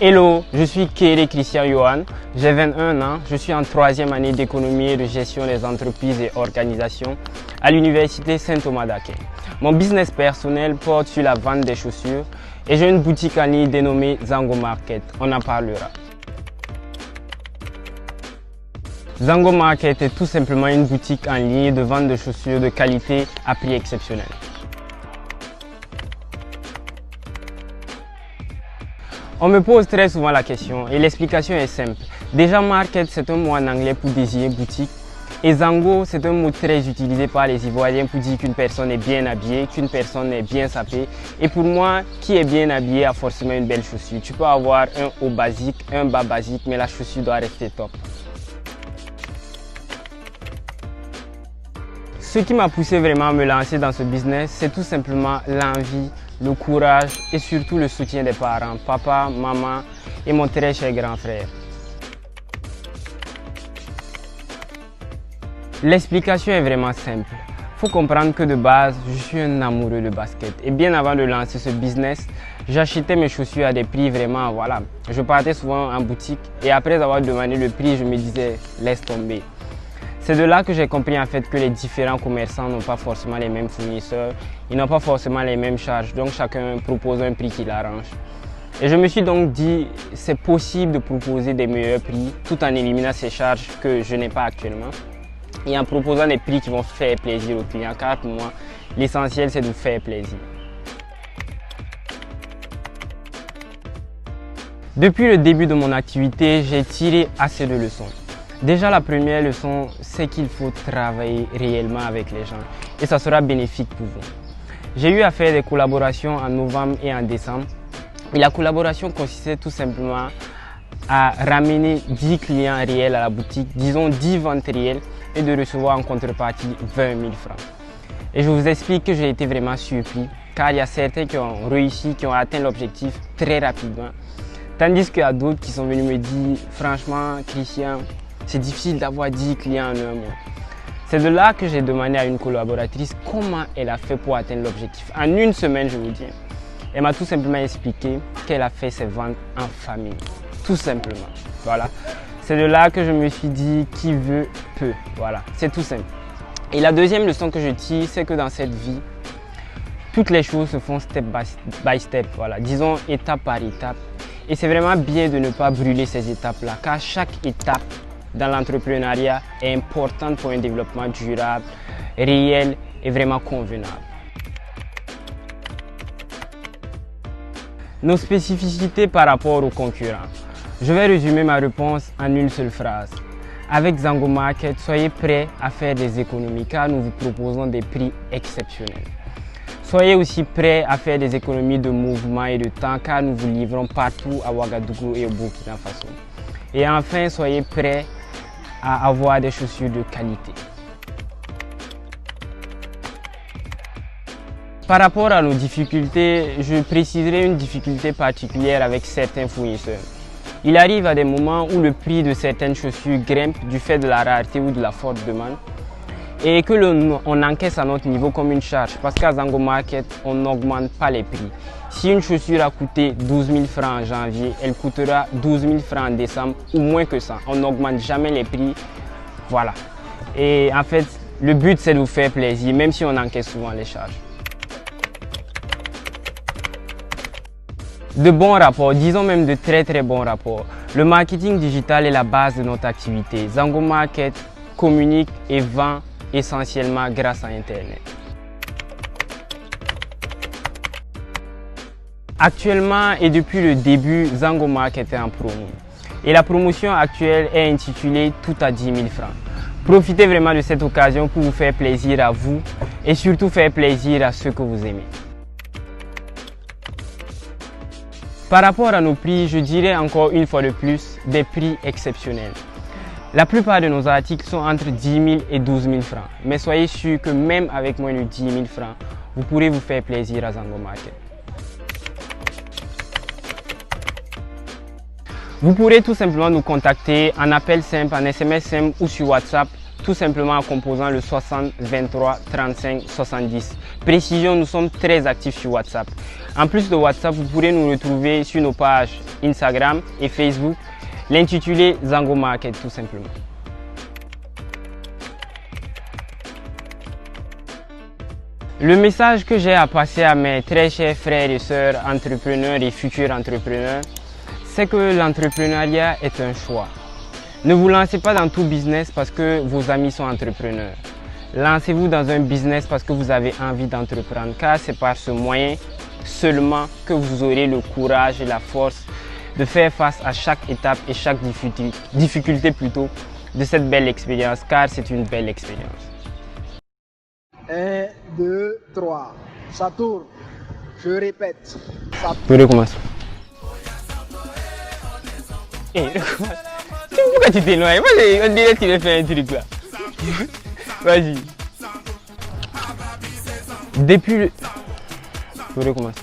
Hello, je suis Kéré Christian Johan, j'ai 21 ans, je suis en 3e année d'économie et de gestion des entreprises et organisations à l'université Saint-Thomas d'Aquin. Mon business personnel porte sur la vente des chaussures et j'ai une boutique en ligne dénommée Zango Market, on en parlera. Zango Market est tout simplement une boutique en ligne de vente de chaussures de qualité à prix exceptionnel. On me pose très souvent la question et l'explication est simple. Déjà, market, c'est un mot en anglais pour désigner boutique. Et Zango, c'est un mot très utilisé par les Ivoiriens pour dire qu'une personne est bien habillée, qu'une personne est bien sapée. Et pour moi, qui est bien habillé a forcément une belle chaussure. Tu peux avoir un haut basique, un bas basique, mais la chaussure doit rester top. Ce qui m'a poussé vraiment à me lancer dans ce business, c'est tout simplement l'envie, le courage et surtout le soutien des parents, papa, maman et mon très cher grand frère. L'explication est vraiment simple. Il faut comprendre que de base, je suis un amoureux de basket. Et bien avant de lancer ce business, j'achetais mes chaussures à des prix vraiment, voilà. Je partais souvent en boutique et après avoir demandé le prix, je me disais, laisse tomber. C'est de là que j'ai compris en fait que les différents commerçants n'ont pas forcément les mêmes fournisseurs, ils n'ont pas forcément les mêmes charges, donc chacun propose un prix qui l'arrange. Et je me suis donc dit, c'est possible de proposer des meilleurs prix tout en éliminant ces charges que je n'ai pas actuellement et en proposant des prix qui vont faire plaisir aux clients, car pour moi, l'essentiel c'est de vous faire plaisir. Depuis le début de mon activité, j'ai tiré assez de leçons. Déjà, la première leçon, c'est qu'il faut travailler réellement avec les gens et ça sera bénéfique pour vous. J'ai eu à faire des collaborations en novembre et en décembre et la collaboration consistait tout simplement à ramener 10 clients réels à la boutique, disons 10 ventes réelles et de recevoir en contrepartie 20 000 francs. Et je vous explique que j'ai été vraiment surpris car il y a certains qui ont réussi, qui ont atteint l'objectif très rapidement. Tandis qu'il y a d'autres qui sont venus me dire, franchement, Christian, c'est difficile d'avoir 10 clients en un mois. C'est de là que j'ai demandé à une collaboratrice comment elle a fait pour atteindre l'objectif. En une semaine, je vous dis. Elle m'a tout simplement expliqué qu'elle a fait ses ventes en famille. Tout simplement. Voilà. C'est de là que je me suis dit, qui veut, peut. Voilà. C'est tout simple. Et la deuxième leçon que je tire, c'est que dans cette vie, toutes les choses se font step by step. Voilà. Disons étape par étape. Et c'est vraiment bien de ne pas brûler ces étapes-là, car chaque étape dans l'entrepreneuriat est importante pour un développement durable, réel et vraiment convenable. Nos spécificités par rapport aux concurrents. Je vais résumer ma réponse en une seule phrase. Avec Zango Market, soyez prêts à faire des économies car nous vous proposons des prix exceptionnels. Soyez aussi prêts à faire des économies de mouvement et de temps car nous vous livrons partout à Ouagadougou et au Burkina Faso. Et enfin, soyez prêts à avoir des chaussures de qualité. Par rapport à nos difficultés, je préciserai une difficulté particulière avec certains fournisseurs. Il arrive à des moments où le prix de certaines chaussures grimpe du fait de la rareté ou de la forte demande et que on encaisse à notre niveau comme une charge parce qu'à Zango Market, on n'augmente pas les prix. Si une chaussure a coûté 12 000 francs en janvier, elle coûtera 12 000 francs en décembre ou moins que ça. On n'augmente jamais les prix. Voilà. Et en fait, le but c'est de vous faire plaisir, même si on encaisse souvent les charges. De bons rapports, disons même de très bons rapports. Le marketing digital est la base de notre activité. Zango Market communique et vend essentiellement grâce à Internet. Actuellement et depuis le début, Zango Market est en promo. Et la promotion actuelle est intitulée Tout à 10 000 francs. Profitez vraiment de cette occasion pour vous faire plaisir à vous et surtout faire plaisir à ceux que vous aimez. Par rapport à nos prix, je dirais encore une fois de plus des prix exceptionnels. La plupart de nos articles sont entre 10 000 et 12 000 francs. Mais soyez sûr que même avec moins de 10 000 francs, vous pourrez vous faire plaisir à Zango Market. Vous pourrez tout simplement nous contacter en appel simple, en SMS simple ou sur WhatsApp tout simplement en composant le 60 23 35 70. Précision, nous sommes très actifs sur WhatsApp. En plus de WhatsApp, vous pourrez nous retrouver sur nos pages Instagram et Facebook, l'intitulé Zango Market tout simplement. Le message que j'ai à passer à mes très chers frères et sœurs entrepreneurs et futurs entrepreneurs, c'est que l'entrepreneuriat est un choix. Ne vous lancez pas dans tout business parce que vos amis sont entrepreneurs. Lancez-vous dans un business parce que vous avez envie d'entreprendre, car c'est par ce moyen seulement que vous aurez le courage et la force de faire face à chaque étape et chaque difficulté plutôt de cette belle expérience, car c'est une belle expérience. 1, 2, 3. Ça tourne. Je répète. Ça tourne. Je recommence. Recommence. Pourquoi tu t'éloignes? On dirait que tu veux faire un truc là. Vas-y. Depuis le... Je recommence.